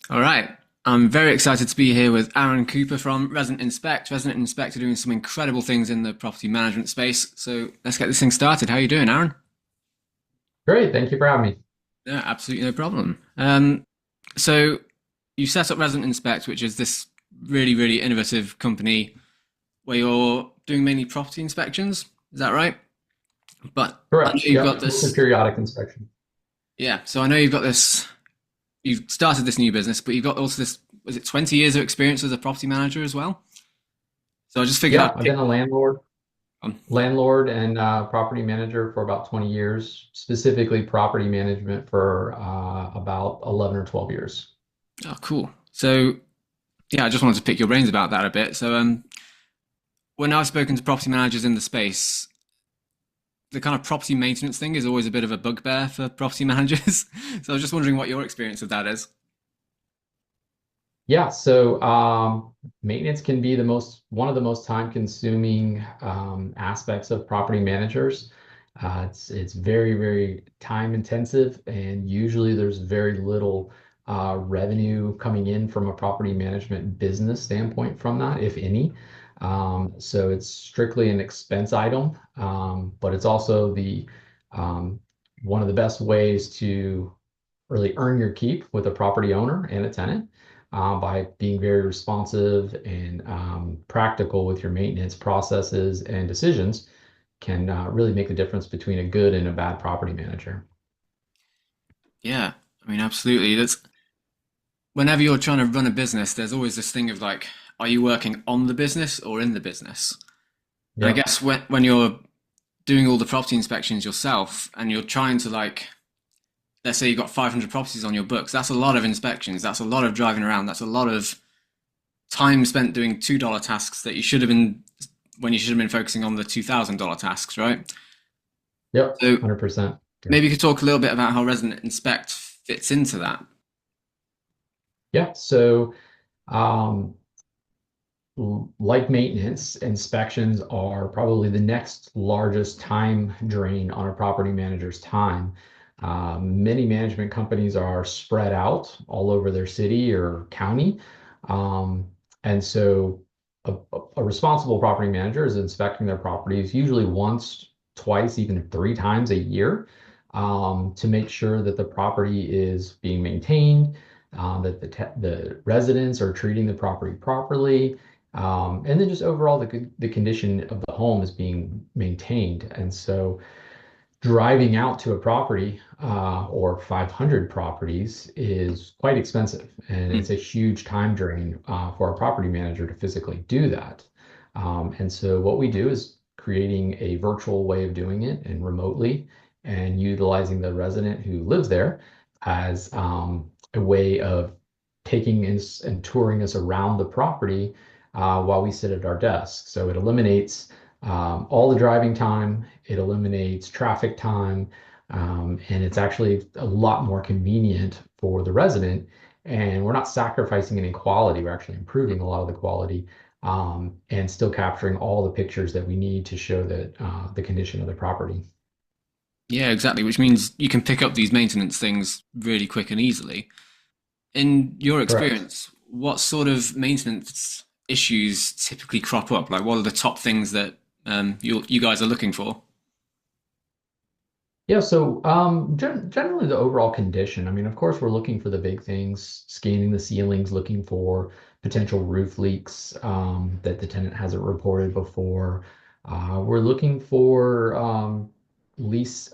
All right. I'm very excited to be here with Aaron Cooper from Resident Inspect. Resident Inspect are doing some incredible things in the property management space. So let's get this thing started. How are you doing, Aaron? Great, thank you for having me. Yeah, absolutely no problem. So you set up Resident Inspect, which is this really, really innovative company where you're doing mainly property inspections. Is that right? But I know Correct. you've got Yep. Mostly this. periodic inspection. Yeah. So I know you've got this. You've started this new business, but you've got also this. Was it 20 years of experience as a property manager as well? So I just figured Yeah, I'd I've pick been a landlord, on. landlord and property manager for about 20 years, specifically property management for about 11 or 12 years. Oh, cool. So yeah, I just wanted to pick your brains about that a bit. So when I've spoken to property managers in the space, the kind of property maintenance thing is always a bit of a bugbear for property managers. So I was just wondering what your experience of that is. Yeah, so maintenance can be one of the most time-consuming aspects of property managers. It's very, very time intensive, and usually there's very little revenue coming in from a property management business standpoint from that, if any. So it's strictly an expense item, but it's also the one of the best ways to really earn your keep with a property owner and a tenant by being very responsive and practical with your maintenance processes and decisions can really make the difference between a good and a bad property manager. Yeah, I mean, absolutely. That's whenever you're trying to run a business, there's always this thing of like, are you working on the business or in the business? And I Yep. guess when you're doing all the property inspections yourself and you're trying to like, let's say you've got 500 properties on your books, that's a lot of inspections. That's a lot of driving around. That's a lot of time spent doing $2 tasks that you should have been when you should have been focusing on the $2,000 tasks, right? Yep. So 100%. maybe you could talk a little bit about how Resident Inspect fits into that. Yeah. So, um, like maintenance, inspections are probably the next largest time drain on a property manager's time. Many management companies are spread out all over their city or county. Um, and so a responsible property manager is inspecting their properties usually once, twice, even three times a year to make sure that the property is being maintained, that the residents are treating the property properly, and then just overall the condition of the home is being maintained. And so driving out to a property or 500 properties is quite expensive, and Hmm. it's a huge time drain for a property manager to physically do that. And so what we do is creating a virtual way of doing it and remotely and utilizing the resident who lives there as a way of taking us and touring us around the property while we sit at our desk. So it eliminates all the driving time, it eliminates traffic time, and it's actually a lot more convenient for the resident. And we're not sacrificing any quality, we're actually improving a lot of the quality and still capturing all the pictures that we need to show that the condition of the property. Yeah, exactly. Which means you can pick up these maintenance things really quick and easily. In your Correct. experience, what sort of maintenance issues typically crop up? Like, what are the top things that you guys are looking for? Yeah, so generally the overall condition. I mean, of course, we're looking for the big things, scanning the ceilings, looking for potential roof leaks that the tenant hasn't reported before. We're looking for lease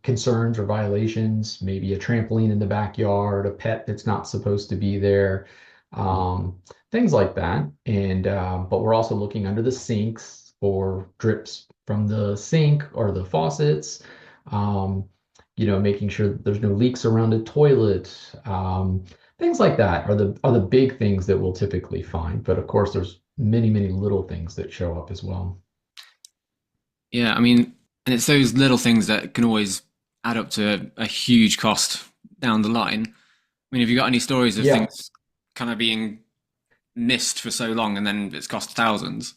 concerns or violations, maybe a trampoline in the backyard, a pet that's not supposed to be there, um, things like that. And but we're also looking under the sinks for drips from the sink or the faucets um, making sure that there's no leaks around the toilet, things like that are the big things that we'll typically find. But of course, there's many, many little things that show up as well. Yeah, I mean, and it's those little things that can always add up to a huge cost down the line. I mean, have you got any stories of Yeah, things kind of being missed for so long and then it's cost thousands?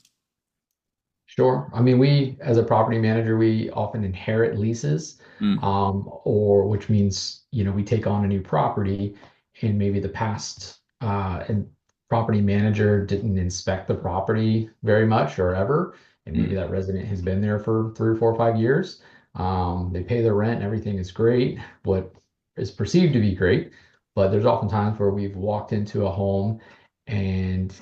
sure. I mean, we as a property manager, we often inherit leases, Mm. or which means we take on a new property and maybe the past and property manager didn't inspect the property very much or ever, and maybe Mm. that resident has been there for 3 or 4 or 5 years. They pay their rent, everything is great, what is perceived to be great, but there's often times where we've walked into a home and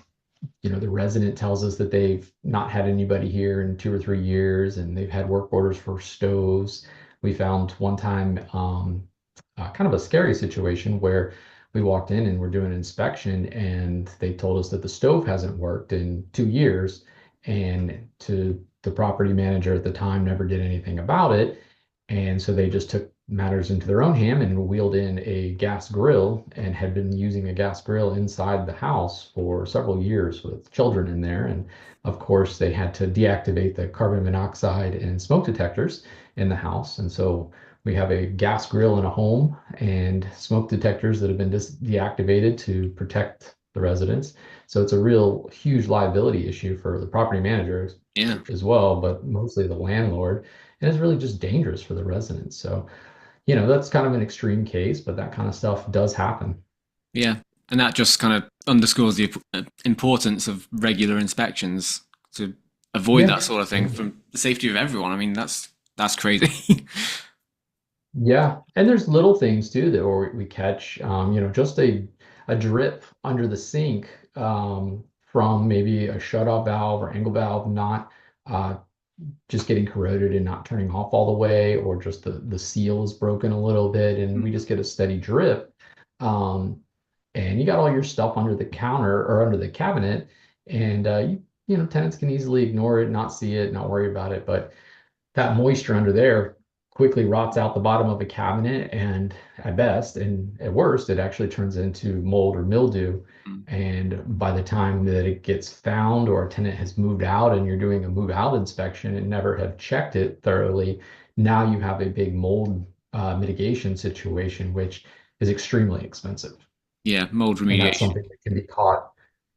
the resident tells us that they've not had anybody here in 2 or 3 years and they've had work orders for stoves. We found one time kind of a scary situation where we walked in and we're doing an inspection and they told us that the stove hasn't worked in 2 years, and to the property manager at the time never did anything about it. And so they just took matters into their own hand and wheeled in a gas grill and had been using a gas grill inside the house for several years with children in there. And of course, they had to deactivate the carbon monoxide and smoke detectors in the house. And so we have a gas grill in a home and smoke detectors that have been deactivated to protect the residents. So it's a real huge liability issue for the property managers Yeah. as well, but mostly the landlord. And it's really just dangerous for the residents. So, that's kind of an extreme case, but that kind of stuff does happen. Yeah. And that just kind of underscores the importance of regular inspections to avoid Yeah. that sort of thing from the safety of everyone. I mean, that's crazy. Yeah. And there's little things too that we catch, just a drip under the sink from maybe a shut-off valve or angle valve not uh, just getting corroded and not turning off all the way, or just the seal is broken a little bit and we just get a steady drip. Um, and you got all your stuff under the counter or under the cabinet, and tenants can easily ignore it, not see it, not worry about it, but that moisture under there quickly rots out the bottom of a cabinet, and at best and at worst it actually turns into mold or mildew. And by the time that it gets found or a tenant has moved out and you're doing a move out inspection and never have checked it thoroughly, now you have a big mold mitigation situation, which is extremely expensive. Yeah, mold And that's remediation. something that can be caught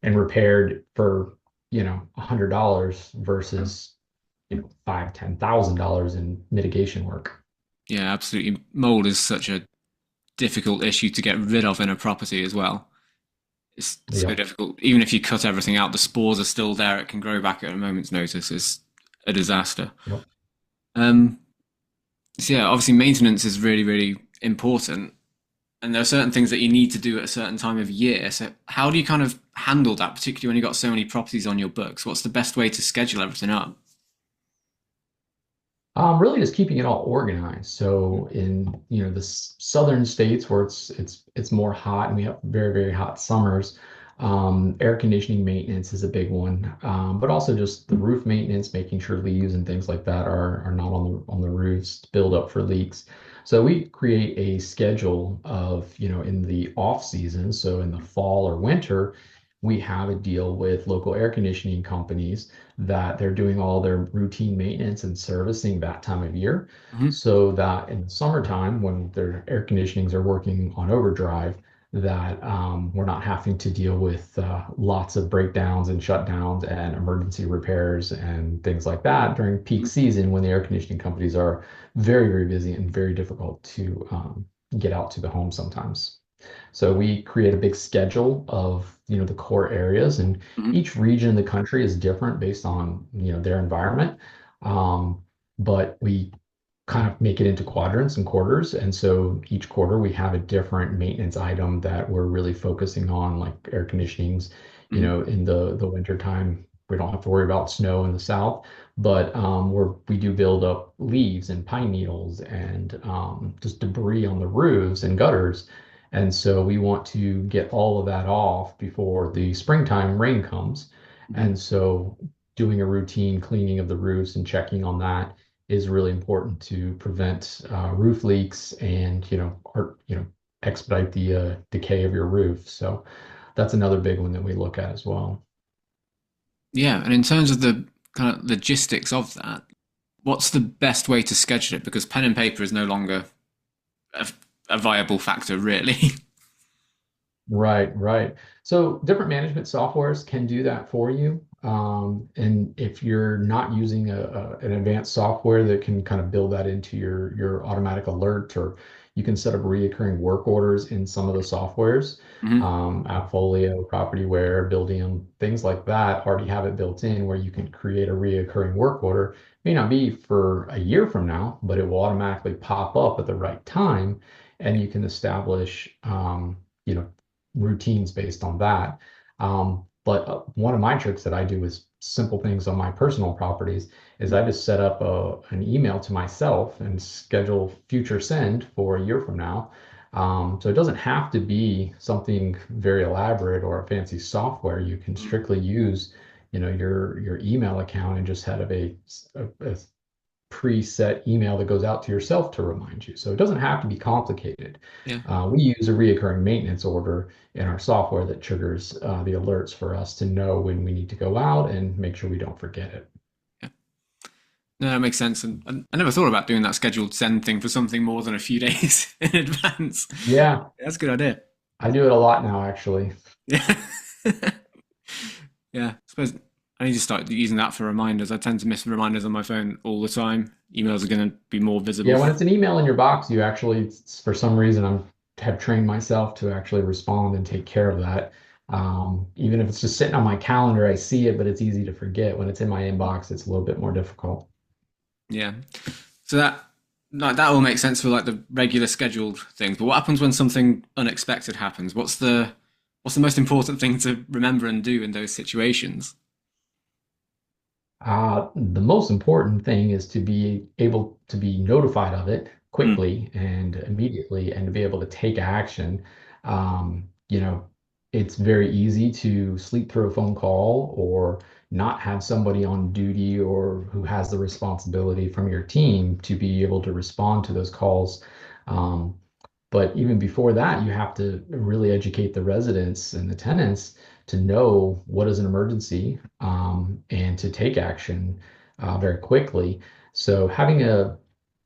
and repaired for $100 versus $5,000, $10,000 in mitigation work. Yeah, absolutely. Mold is such a difficult issue to get rid of in a property as well. It's so Yeah. difficult. Even if you cut everything out, the spores are still there. It can grow back at a moment's notice. It's a disaster. Yep. Um, so yeah, obviously maintenance is really, really important. And there are certain things that you need to do at a certain time of year. So how do you kind of handle that, particularly when you've got so many properties on your books? What's the best way to schedule everything up? Really just keeping it all organized. So in the southern states where it's more hot and we have very, very hot summers, air conditioning maintenance is a big one. But also just the roof maintenance, making sure leaves and things like that are not on the roofs to build up for leaks. So we create a schedule of, in the off season, so in the fall or winter, we have a deal with local air conditioning companies that they're doing all their routine maintenance and servicing that time of year, Mhm. so that in the summertime when their air conditionings are working on overdrive, that we're not having to deal with lots of breakdowns and shutdowns and emergency repairs and things like that during peak season when the air conditioning companies are very, very busy and very difficult to get out to the home sometimes. So we create a big schedule of, the core areas, and Mhm. each region in the country is different based on, their environment. Um, but we kind of make it into quadrants and quarters. And so each quarter we have a different maintenance item that we're really focusing on, like air conditionings, Mhm. in the winter time. We don't have to worry about snow in the south, but we do build up leaves and pine needles and just debris on the roofs and gutters. And so we want to get all of that off before the springtime rain comes. Mhm. And so doing a routine cleaning of the roofs and checking on that is really important to prevent roof leaks and expedite the decay of your roof. So that's another big one that we look at as well. Yeah, and in terms of the kind of logistics of that, what's the best way to schedule it? Because pen and paper is no longer a, a viable factor, really. Right, right. So different management softwares can do that for you. And if you're not using an advanced software that can kind of build that into your automatic alert, or You can set up reoccurring work orders in some of the softwares. Hmm. Appfolio, Propertyware, Buildium, things like that already have it built in where you can create a reoccurring work order. May not be for a year from now, but it will automatically pop up at the right time, and you can establish, routines based on that. But one of my tricks that I do is simple things on my personal properties is I just set up an email to myself and schedule future send for a year from now. So it doesn't have to be something very elaborate or a fancy software. You can strictly use, your email account and just have a preset email that goes out to yourself to remind you. So it doesn't have to be complicated. Yeah. We use a reoccurring maintenance order in our software that triggers the alerts for us to know when we need to go out and make sure we don't forget it. Yeah. No, that makes sense. And I never thought about doing that scheduled send thing for something more than a few days in advance. Yeah, That's a good idea. I do it a lot now, actually. Yeah. Yeah. I suppose I need to start using that for reminders. I tend to miss reminders on my phone all the time. Emails are going to be more Yeah, visible. when it's an email in your box, you actually, for some reason, have trained myself to actually respond and take care of that. Even if it's just sitting on my calendar, I see it, but it's easy to forget. When it's in my inbox, it's a little bit more difficult. Yeah. So that all makes sense for like the regular scheduled things. But what happens when something unexpected happens? What's the most important thing to remember and do in those situations? The most important thing is to be able to be notified of it Mm, quickly and immediately and to be able to take action. Um, you know, it's very easy to sleep through a phone call or not have somebody on duty or who has the responsibility from your team to be able to respond to those calls. Um, but even before that, you have to really educate the residents and the tenants to know what is an emergency, and to take action very quickly. So having a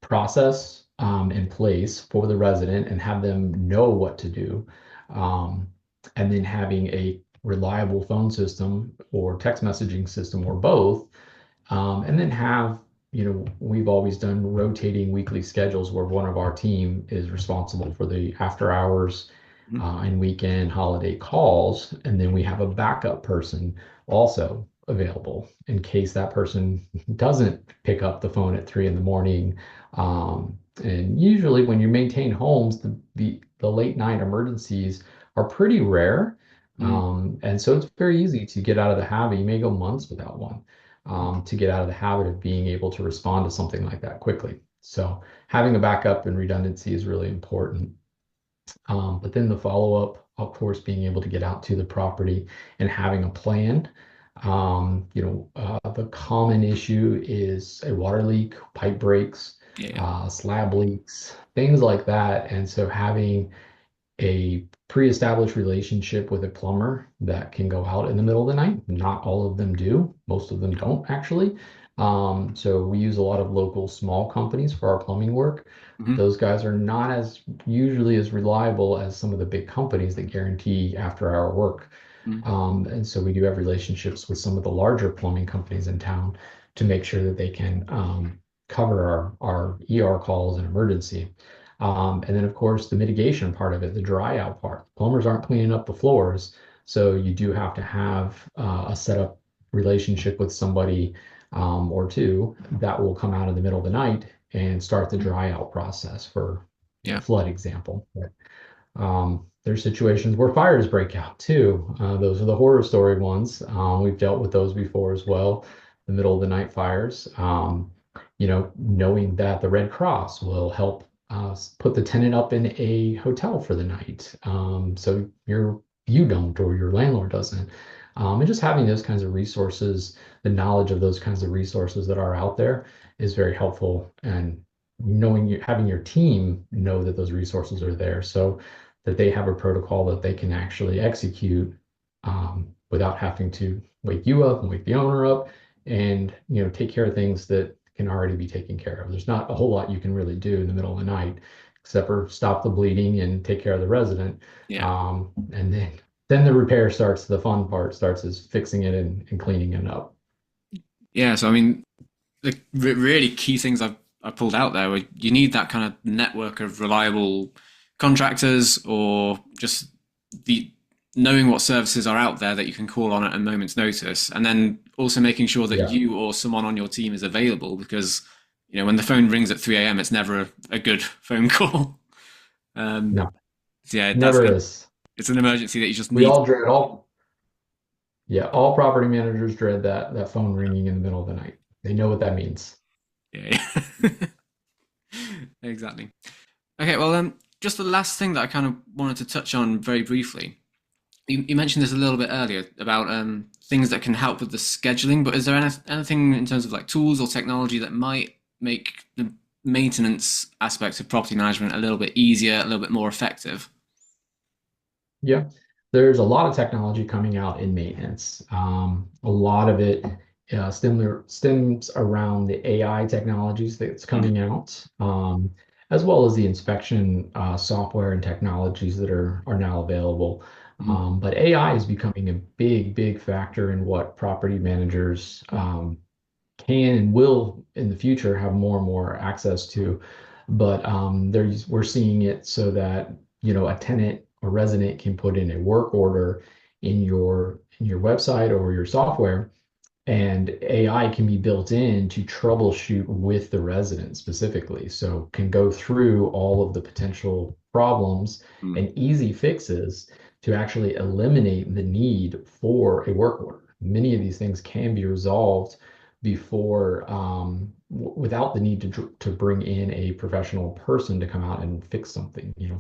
process in place for the resident and have them know what to do, um, and then having a reliable phone system or text messaging system or both, and then we've always done rotating weekly schedules where one of our team is responsible for the after hours mm, and weekend holiday calls. And then we have a backup person also available in case that person doesn't pick up the phone at 3 in the morning. And usually when you maintain homes, the late night emergencies are pretty rare. mm, And so it's very easy to get out of the habit. You may go months without one, to get out of the habit of being able to respond to something like that quickly. So having a backup and redundancy is really important. But then the follow-up, of course, being able to get out to the property and having a plan. The common issue is a water leak, pipe breaks, yeah. slab leaks, things like that. And so having a pre-established relationship with a plumber that can go out in the middle of the night. Not all of them do. Most of them don't actually. So we use a lot of local small companies for our plumbing work. Hmm. Those guys are not as usually as reliable as some of the big companies that guarantee after hour work. Mm, And so we do have relationships with some of the larger plumbing companies in town to make sure that they can cover our ER calls and emergency. And then, of course, the mitigation part of it, the dry out part. Plumbers aren't cleaning up the floors, so you do have to have a setup relationship with somebody or two that will come out in the middle of the night and start the dry out process for yeah. flood example. There's situations where fires break out too. Those are the horror story ones. We've dealt with those before as well, the middle of the night fires. Knowing that the Red Cross will help put the tenant up in a hotel for the night. So you don't or your landlord doesn't. And just having those kinds of resources, the knowledge of those kinds of resources that are out there is very helpful. And having your team know that those resources are there so that they have a protocol that they can actually execute, without having to wake you up and wake the owner up and take care of things that can already be taken care of. There's not a whole lot you can really do in the middle of the night except for stop the bleeding and take care of the resident. Yeah. And then the repair starts. The fun part starts is fixing it and cleaning it up. Yeah. So I mean, the really key things I've I pulled out there, where you need that kind of network of reliable contractors, or just the knowing what services are out there that you can call on at a moment's notice, and then also making sure that Yeah. you or someone on your team is available, because when the phone rings at 3 a.m., it's never a good phone call. Um, No, so yeah, never is. it's an emergency that you just We need. all dread all Yeah, all property managers dread that phone ringing in the middle of the night. They know what that means. Yeah, yeah. Exactly. Okay, well, just the last thing that I kind of wanted to touch on very briefly. You mentioned this a little bit earlier about things that can help with the scheduling, but is there anything in terms of like tools or technology that might make the maintenance aspects of property management a little bit easier, a little bit more effective? Yeah, there's a lot of technology coming out in maintenance. A lot of it stems around the AI technologies that's Mm, coming out, as well as the inspection software and technologies that are now available. mm, But AI is becoming a big, big factor in what property managers can and will in the future have more and more access to. But we're seeing it so that a tenant or resident can put in a work order in your website or your software, and AI can be built in to troubleshoot with the resident specifically. So can go through all of the potential problems mm. and easy fixes to actually eliminate the need for a work order. Many of these things can be resolved before without the need to bring in a professional person to come out and fix something. Yeah,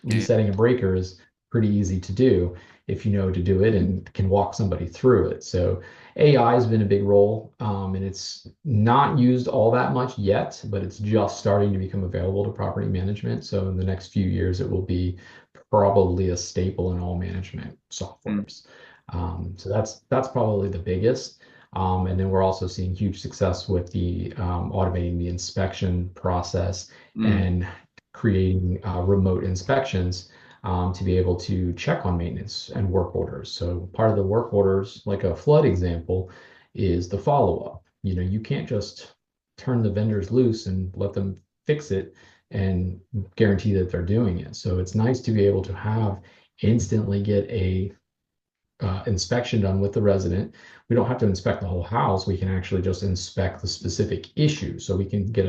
Resetting a breaker is pretty easy to do if you know to do it and can walk somebody through it. So AI has been a big role, and it's not used all that much yet, but it's just starting to become available to property management. So in the next few years, it will be probably a staple in all management mm, softwares. So that's probably the biggest. And then we're also seeing huge success with the automating the inspection process mm, and creating remote inspections to be able to check on maintenance and work orders. So part of the work orders, like a flood example, is the follow-up. You can't just turn the vendors loose and let them fix it and guarantee that they're doing it. So it's nice to be able to have instantly get a inspection done with the resident. We don't have to inspect the whole house. We can actually just inspect the specific issue. So we can get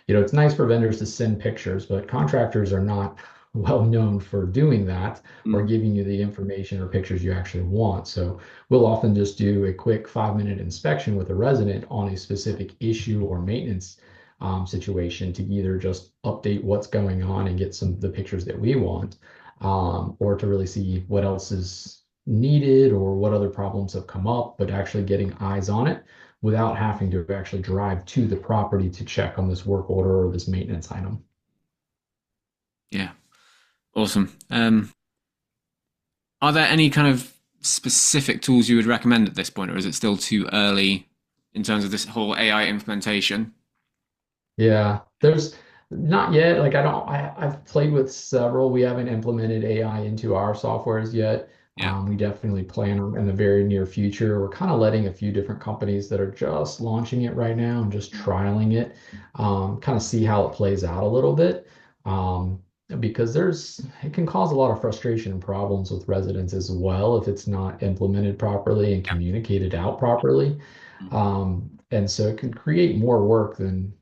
it's nice for vendors to send pictures, but contractors are not well known for doing that or mm. giving you the information or pictures you actually want. So we'll often just do a quick 5-minute inspection with a resident on a specific issue or maintenance situation to either just update what's going on and get some of the pictures that we want, or to really see what else is needed or what other problems have come up, but actually getting eyes on it without having to actually drive to the property to check on this work order or this maintenance item. Yeah, awesome. Are there any kind of specific tools you would recommend at this point, or is it still too early in terms of this whole AI implementation? Yeah, there's not yet. Like I've played with several. We haven't implemented AI into our softwares yet. Yeah. We definitely plan on in the very near future. We're kind of letting a few different companies that are just launching it right now and just trialing it, kind of see how it plays out a little bit. Um, because it can cause a lot of frustration and problems with residents as well if it's not implemented properly and Yeah. communicated out properly. Mm. And so it can create more work than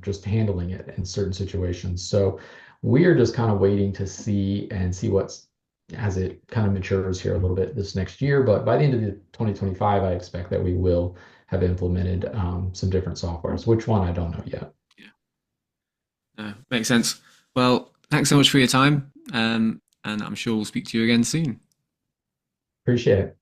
just handling it in certain situations. So we're just kind of waiting to see what's as it kind of matures here a little bit this next year. But by the end of the 2025, I expect that we will have implemented some different softwares. Which one, I don't know yet. Yeah. No, makes sense. Well, thanks so much for your time, and I'm sure we'll speak to you again soon. Appreciate it.